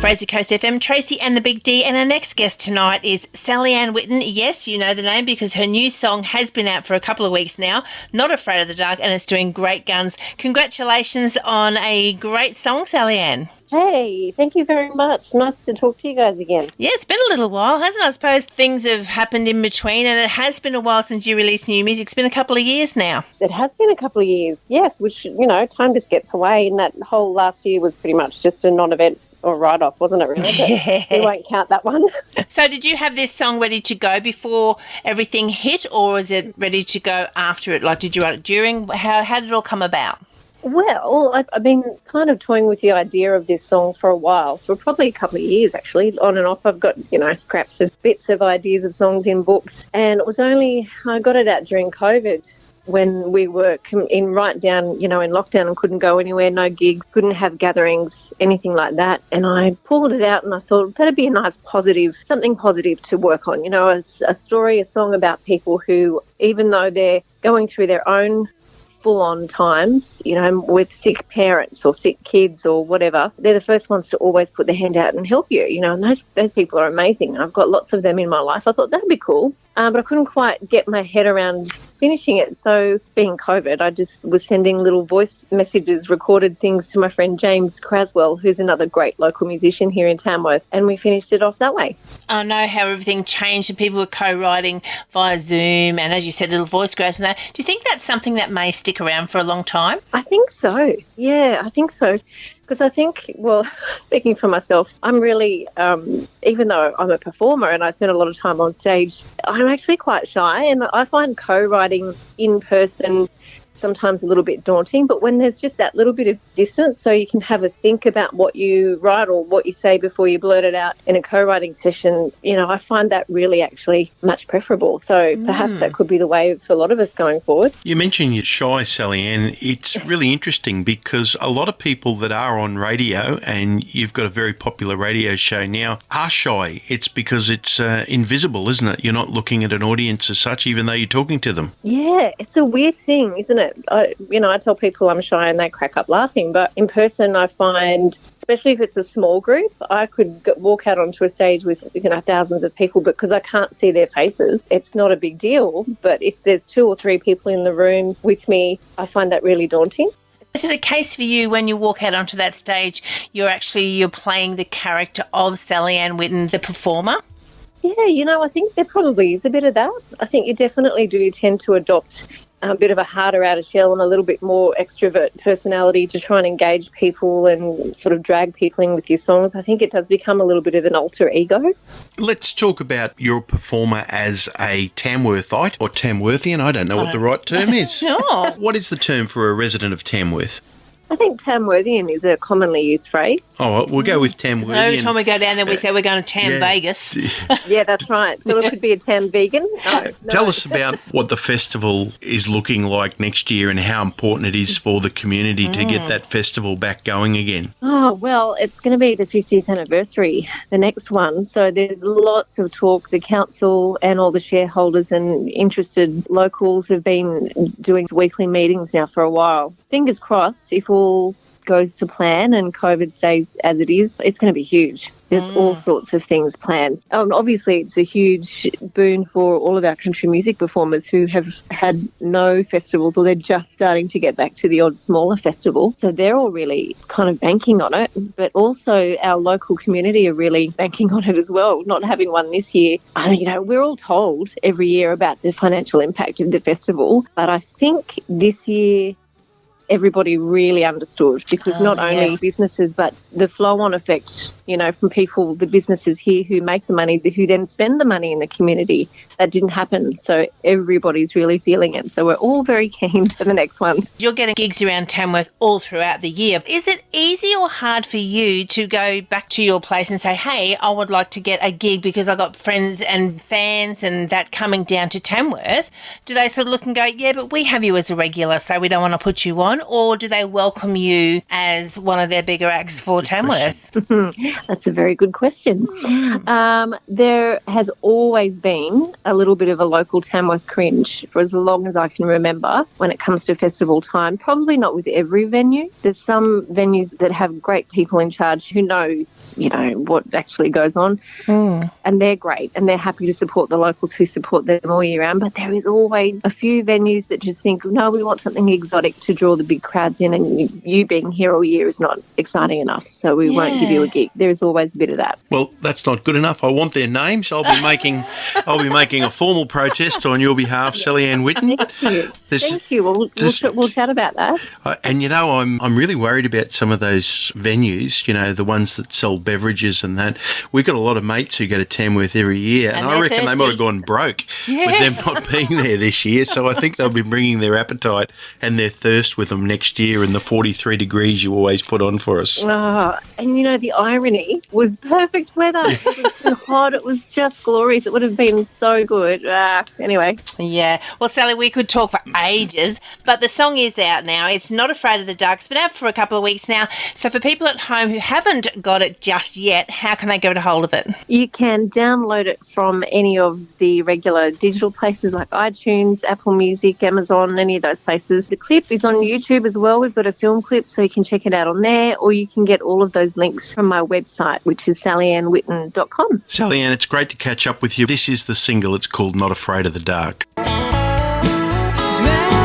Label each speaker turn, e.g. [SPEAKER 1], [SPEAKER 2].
[SPEAKER 1] Fraser Coast FM, Tracy and the Big D, and our next guest tonight is Sally Ann Whitten. Yes, you know the name because her new song has been out for a couple of weeks now, Not Afraid of the Dark, and it's doing great guns. Congratulations on a great song, Sally Ann.
[SPEAKER 2] Hey, thank you very much. Nice to talk to you guys again.
[SPEAKER 1] Yeah, it's been a little while, hasn't it? I suppose things have happened in between, and it has been a while since you released new music. It's been a couple of years now.
[SPEAKER 2] It has been a couple of years, yes, which, you know, time just gets away, and that whole last year was pretty much just a non-event or write-off, wasn't it, really?
[SPEAKER 1] Yeah.
[SPEAKER 2] We won't count that one.
[SPEAKER 1] So did you have this song ready to go before everything hit, or is it ready to go after it? Like, did you write it during? How did it all come about?
[SPEAKER 2] Well, I've been kind of toying with the idea of this song for a while, for probably a couple of years, actually, on and off. I've got, you know, scraps of bits of ideas of songs in books, and it was only, I got it out during COVID when we were in lockdown and couldn't go anywhere, no gigs, couldn't have gatherings, anything like that. And I pulled it out and I thought that'd be a nice something positive to work on, you know, a story, a song about people who, even though they're going through their own full-on times, you know, with sick parents or sick kids or whatever, they're the first ones to always put their hand out and help you, you know, and those people are amazing. I've got lots of them in my life. I thought that'd be cool, but I couldn't quite get my head around finishing it. So being COVID, I just was sending little voice messages, recorded things to my friend James Craswell, who's another great local musician here in Tamworth, and we finished it off that way.
[SPEAKER 1] I know how everything changed and people were co-writing via Zoom and, as you said, little voice grabs and that. Do you think that's something that may stick around for a long time?
[SPEAKER 2] I think so. Yeah, I think so. Because I think, well, speaking for myself, I'm really, even though I'm a performer and I spend a lot of time on stage, I'm actually quite shy, and I find co-writing in person sometimes a little bit daunting, but when there's just that little bit of distance, so you can have a think about what you write or what you say before you blurt it out in a co-writing session, you know, I find that really actually much preferable. So perhaps that could be the way for a lot of us going forward.
[SPEAKER 3] You mentioned you're shy, Sally Ann. It's really interesting because a lot of people that are on radio, and you've got a very popular radio show now, are shy. It's because it's invisible, isn't it? You're not looking at an audience as such, even though you're talking to them.
[SPEAKER 2] Yeah, it's a weird thing, isn't it? I tell people I'm shy and they crack up laughing, but in person I find, especially if it's a small group, I could walk out onto a stage with, you know, thousands of people, because I can't see their faces. It's not a big deal, but if there's 2 or 3 people in the room with me, I find that really daunting.
[SPEAKER 1] Is it a case for you when you walk out onto that stage, you're playing the character of Sally Ann Whitten, the performer?
[SPEAKER 2] Yeah, you know, I think there probably is a bit of that. I think you definitely do tend to adopt a bit of a harder outer shell and a little bit more extrovert personality to try and engage people and sort of drag people in with your songs. I think it does become a little bit of an alter ego.
[SPEAKER 3] Let's talk about your performer as a Tamworthite or Tamworthian. I don't know what the right term is.
[SPEAKER 1] No.
[SPEAKER 3] What is the term for a resident of Tamworth?
[SPEAKER 2] I think Tamworthian is a commonly used phrase.
[SPEAKER 3] Oh, well, we'll go with Tamworthian.
[SPEAKER 1] So every time we go down there, we say we're going to Tam Vegas.
[SPEAKER 2] Yeah, that's right. So it could be a Tam vegan. No.
[SPEAKER 3] Tell us about what the festival is looking like next year and how important it is for the community to get that festival back going again.
[SPEAKER 2] Oh, well, it's going to be the 50th anniversary, the next one. So there's lots of talk. The council and all the shareholders and interested locals have been doing weekly meetings now for a while. Fingers crossed, if all goes to plan and COVID stays as it is, it's going to be huge. There's all sorts of things planned. Obviously, it's a huge boon for all of our country music performers who have had no festivals, or they're just starting to get back to the odd smaller festival. So they're all really kind of banking on it. But also our local community are really banking on it as well, not having one this year. You know, we're all told every year about the financial impact of the festival. But I think this year everybody really understood, because not only businesses, but the flow-on effect, you know, from people, the businesses here who make the money, who then spend the money in the community. That didn't happen. So everybody's really feeling it. So we're all very keen for the next one.
[SPEAKER 1] You're getting gigs around Tamworth all throughout the year. Is it easy or hard for you to go back to your place and say, hey, I would like to get a gig because I've got friends and fans and that coming down to Tamworth? Do they sort of look and go, yeah, but we have you as a regular, so we don't want to put you on? Or do they welcome you as one of their bigger acts for Tamworth?
[SPEAKER 2] That's a very good question. There has always been a little bit of a local Tamworth cringe for as long as I can remember when it comes to festival time. Probably not with every venue. There's some venues that have great people in charge who know, what actually goes on. And they're great and they're happy to support the locals who support them all year round. But there is always a few venues that just think, no, we want something exotic to draw the big crowds in, and you being here all year is not exciting enough, so we won't give you a gig. There is always a bit of that.
[SPEAKER 3] Well, that's not good enough. I want their names. I'll be making a formal protest on your behalf, Sally Ann Whitten.
[SPEAKER 2] Thank you. We'll chat about that.
[SPEAKER 3] And I'm really worried about some of those venues. The ones that sell beverages and that. We've got a lot of mates who go to Tamworth every year, and I reckon they might have gone broke with them not being there this year. So I think they'll be bringing their appetite and their thirst with them next year in the 43 degrees you always put on for us.
[SPEAKER 2] Oh, and the irony was perfect weather. It was so hot. It was just glorious. It would have been so good. Anyway.
[SPEAKER 1] Yeah. Well, Sally, we could talk for ages, but the song is out now. It's Not Afraid of the Dark. It's been out for a couple of weeks now. So for people at home who haven't got it just yet, how can they get a hold of it?
[SPEAKER 2] You can download it from any of the regular digital places like iTunes, Apple Music, Amazon, any of those places. The clip is on YouTube as well. We've got a film clip, so you can check it out on there, or you can get all of those links from my website, which is sallyannwhitten.com.
[SPEAKER 3] Sally Ann, it's great to catch up with you. This is the single. It's called Not Afraid of the Dark.
[SPEAKER 4] Drag